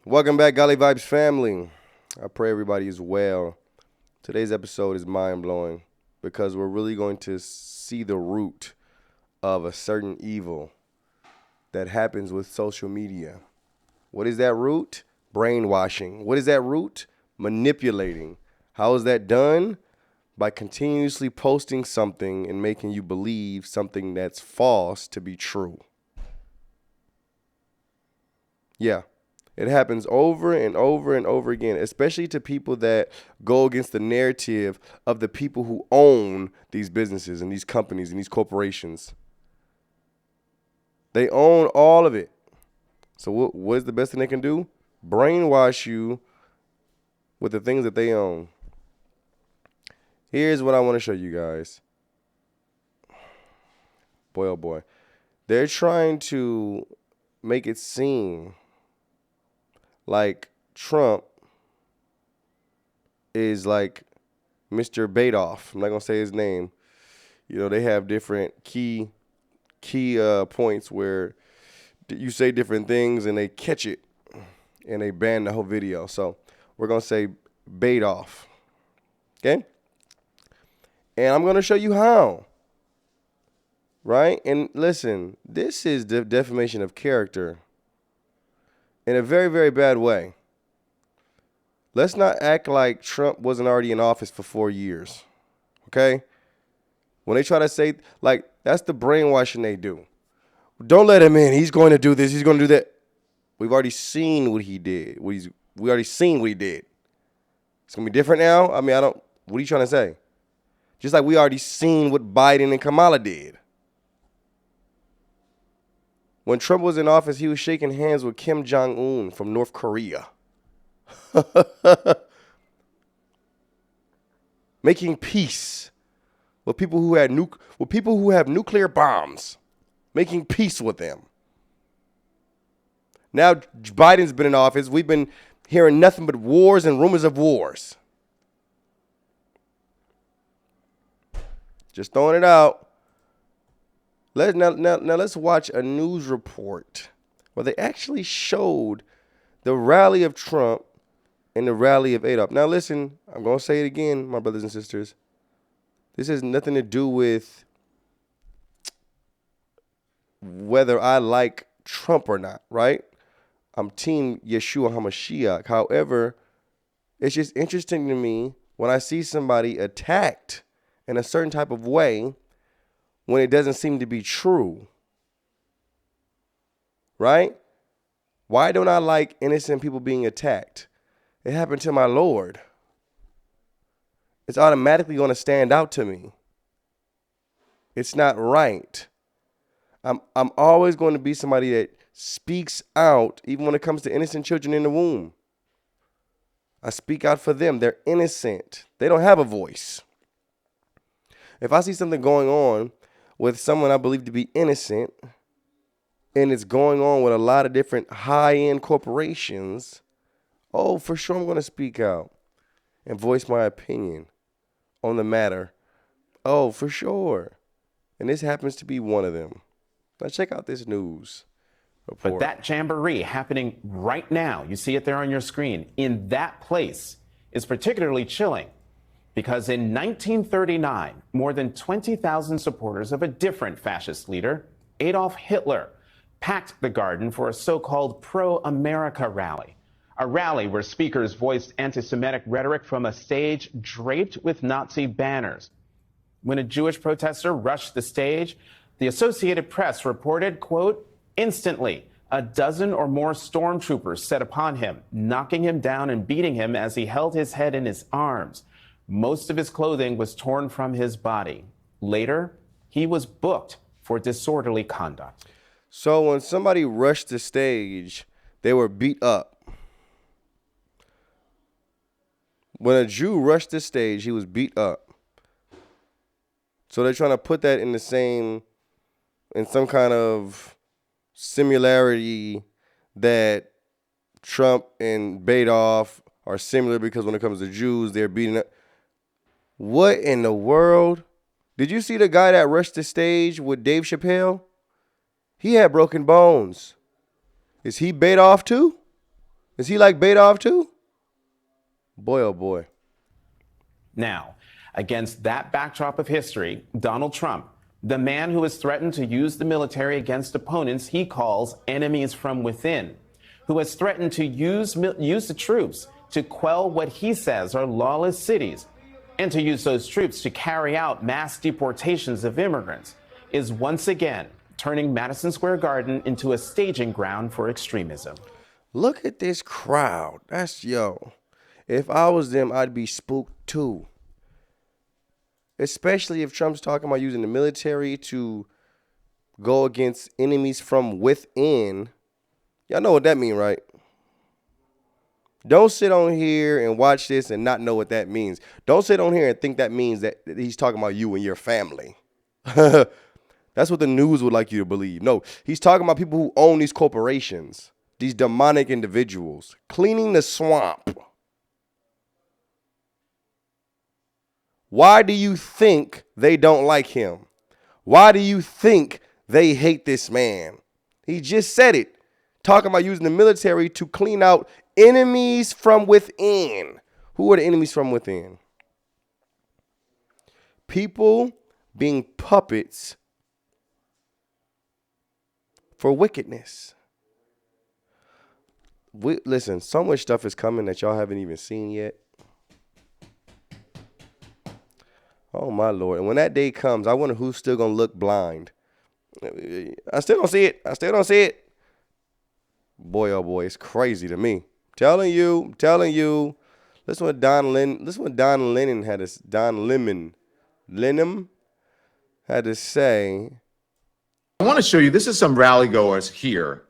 Welcome back, Golly Vibes family. I pray everybody is well. Today's episode is mind-blowing because we're really going to see the root of a certain evil that happens with social media. What is that root? Brainwashing. What is that root? Manipulating. How is that done? By continuously posting something and making you believe something that's false to be true. Yeah. It happens over and over and over again, especially to people that go against the narrative of the people who own these businesses and these companies and these corporations. They own all of it. So what is the best thing they can do? Brainwash you with the things that they own. Here's what I want to show you guys. Boy, oh boy. They're trying to make it seem like Trump is like Mr. Badoff. I'm not going to say his name. You know, they have different key points where you say different things and they catch it and they ban the whole video. So we're going to say Badoff. Okay? And I'm going to show you how. Right? And listen, this is defamation of character in a very, very bad way. Let's not act like Trump wasn't already in office for 4 years. Okay? When they try to say, like, that's the brainwashing they do. Don't let him in. He's going to do this. He's going to do that. We've already seen what he did. We already seen what he did. It's going to be different now? I mean, what are you trying to say? Just like we already seen what Biden and Kamala did. When Trump was in office, he was shaking hands with Kim Jong-un from North Korea. Making peace with people who have nuclear bombs. Making peace with them. Now Biden's been in office. We've been hearing nothing but wars and rumors of wars. Just throwing it out. Now let's watch a news report where they actually showed the rally of Trump and the rally of Adolf. Now listen, I'm going to say it again, my brothers and sisters. This has nothing to do with whether I like Trump or not, right? I'm team Yeshua HaMashiach. However, it's just interesting to me when I see somebody attacked in a certain type of way when it doesn't seem to be true. Right? Why don't I like innocent people being attacked? It happened to my Lord. It's automatically going to stand out to me. It's not right. I'm always going to be somebody that speaks out even when it comes to innocent children in the womb. I speak out for them. They're innocent. They don't have a voice. If I see something going on with someone I believe to be innocent, and it's going on with a lot of different high-end corporations, oh, for sure I'm going to speak out and voice my opinion on the matter. Oh, for sure. And this happens to be one of them. Now check out this news report. But that jamboree happening right now, you see it there on your screen, in that place is particularly chilling. Because in 1939, more than 20,000 supporters of a different fascist leader, Adolf Hitler, packed the garden for a so-called pro-America rally. A rally where speakers voiced anti-Semitic rhetoric from a stage draped with Nazi banners. When a Jewish protester rushed the stage, the Associated Press reported, quote, instantly, a dozen or more stormtroopers set upon him, knocking him down and beating him as he held his head in his arms. Most of his clothing was torn from his body. Later, he was booked for disorderly conduct. So when somebody rushed the stage, they were beat up. When a Jew rushed the stage, he was beat up. So they're trying to put that in some kind of similarity that Trump and Badoff are similar because when it comes to Jews, they're beating up. What in the world? Did you see the guy that rushed the stage with Dave Chappelle? He had broken bones. Is he Badoff too? Is he like Badoff too? Boy, oh boy. Now, against that backdrop of history, Donald Trump, the man who has threatened to use the military against opponents he calls enemies from within, who has threatened to use the troops to quell what he says are lawless cities, and to use those troops to carry out mass deportations of immigrants, is once again turning Madison Square Garden into a staging ground for extremism. Look at this crowd. That's yo. If I was them, I'd be spooked too. Especially if Trump's talking about using the military to go against enemies from within. Y'all know what that means, right? Don't sit on here and watch this and not know what that means. Don't sit on here and think that means that he's talking about you and your family. That's what the news would like you to believe. No, he's talking about people who own these corporations, these demonic individuals, cleaning the swamp. Why do you think they don't like him? Why do you think they hate this man? He just said it, talking about using the military to clean out enemies from within. Who are the enemies from within? People being puppets for wickedness. Listen, so much stuff is coming that y'all haven't even seen yet. Oh, my Lord. And when that day comes, I wonder who's still going to look blind. I still don't see it. Boy, oh, boy, it's crazy to me. Telling you. Listen what Don Lemon had to say. I want to show you, this is some rally goers here.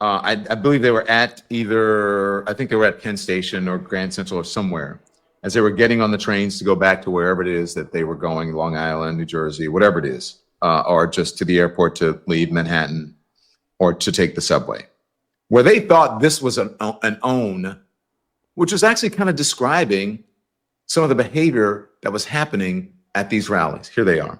I believe they were at I think they were at Penn Station or Grand Central or somewhere, as they were getting on the trains to go back to wherever it is that they were going, Long Island, New Jersey, whatever it is, or just to the airport to leave Manhattan or to take the subway, where they thought this was an own, which was actually kind of describing some of the behavior that was happening at these rallies. Here they are.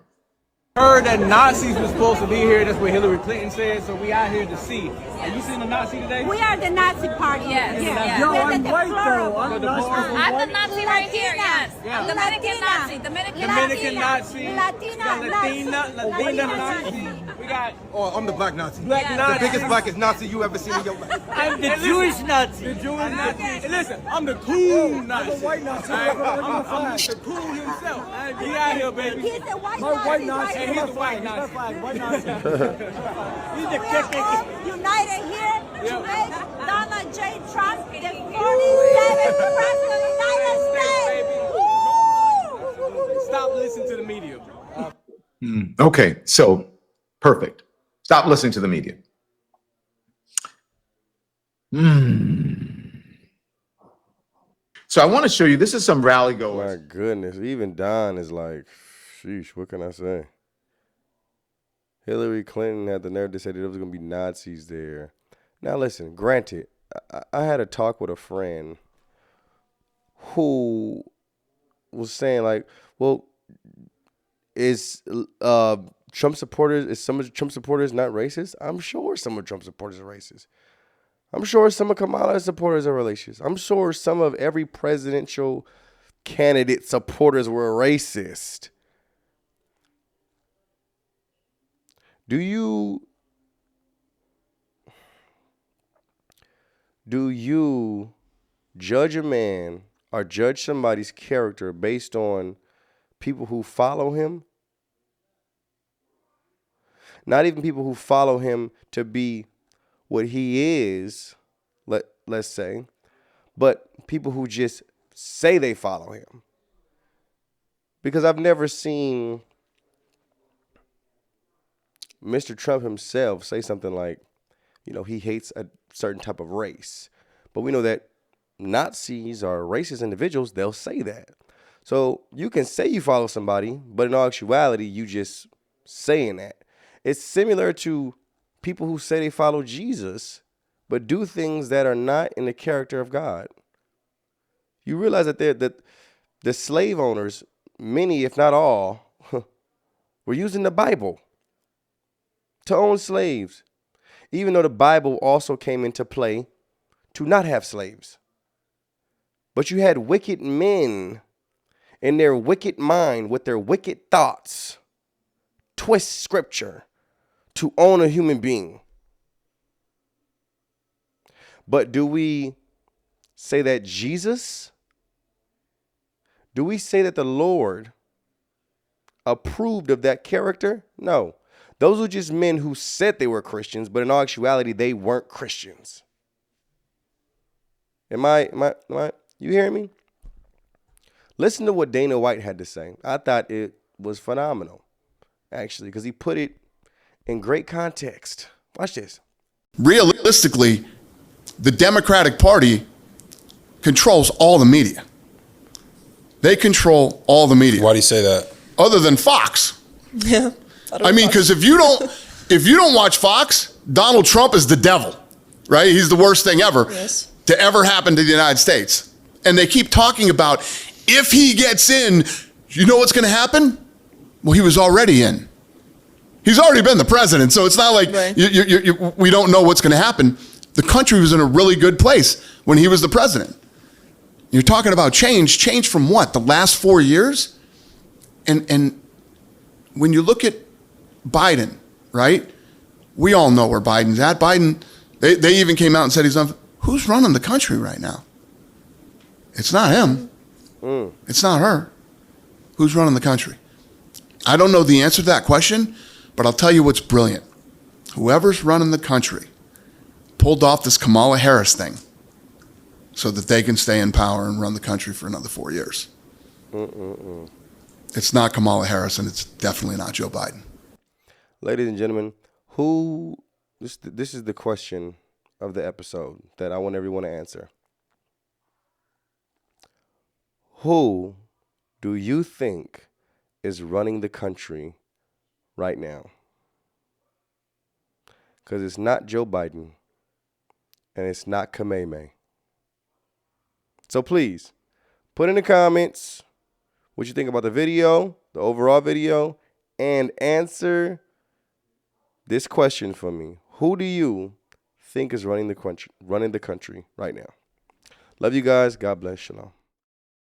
Heard that Nazis were supposed to be here. That's what Hillary Clinton said. So we out here to see. Have you seen a Nazi today? We are the Nazi party. Yes. Yo, I'm white though. I'm the Nazi right here. Yes. Yeah. Dominican Nazi. Dominican Nazi. Latina Nazi. We got. Oh, I'm the black Nazi. Black Nazi. The biggest blackest Nazi you ever seen in your life. I'm the Jewish Nazi. The Jewish Nazi. And listen, I'm the cool Nazi. I'm the white Nazi. I'm the cool himself. He out here, baby. He's the white Nazi. And he's the white Nazi. White Nazi. He's the all united here to make Donald J. Trump the 47th president of the United States. Stop listening to the media. Okay, so perfect. Stop listening to the media. So I want to show you, this is some rally goers. My goodness, even Don is like, sheesh, what can I say? Hillary Clinton had the nerve to say that there was going to be Nazis there. Now listen, granted, I had a talk with a friend who was saying like, well, is Trump supporters, is some of the Trump supporters not racist? I'm sure some of Trump supporters are racist. I'm sure some of Kamala's supporters are racist. I'm sure some of every presidential candidate supporters were racist. Do you judge a man or judge somebody's character based on people who follow him? Not even people who follow him to be what he is, let's say, but people who just say they follow him. Because I've never seen Mr. Trump himself say something like, he hates a certain type of race. But we know that Nazis are racist individuals. They'll say that. So you can say you follow somebody, but in all actuality, you just saying that. It's similar to people who say they follow Jesus, but do things that are not in the character of God. You realize that the slave owners, many, if not all, were using the Bible to own slaves. Even though the Bible also came into play to not have slaves. But you had wicked men in their wicked mind with their wicked thoughts twist scripture to own a human being. But do we say that Jesus, do we say that the Lord approved of that character? No. Those were just men who said they were Christians, but in all actuality, they weren't Christians. Am I, you hearing me? Listen to what Dana White had to say. I thought it was phenomenal, actually, because he put it in great context. Watch this. Realistically, the Democratic Party controls all the media. They control all the media. Why do you say that? Other than Fox. Yeah. I mean, because if you don't watch Fox, Donald Trump is the devil, right? He's the worst thing ever to ever happen to the United States. And they keep talking about if he gets in, you know what's going to happen? Well, he was already in. He's already been the president, so it's not like we don't know what's going to happen. The country was in a really good place when he was the president. You're talking about change. Change from what? The last 4 years? And when you look at Biden, right? We all know where Biden's at. Biden, they even came out and said he's not. Who's running the country right now? It's not him. It's not her. Who's running the country? I don't know the answer to that question, but I'll tell you what's brilliant. Whoever's running the country pulled off this Kamala Harris thing so that they can stay in power and run the country for another 4 years. It's not Kamala Harris, and it's definitely not Joe Biden. Ladies and gentlemen, this is the question of the episode that I want everyone to answer. Who do you think is running the country right now? Because it's not Joe Biden and it's not Kameme. So please, put in the comments what you think about the video, the overall video, and answer this question for me. Who do you think is running the country right now? Love you guys. God bless. Shalom.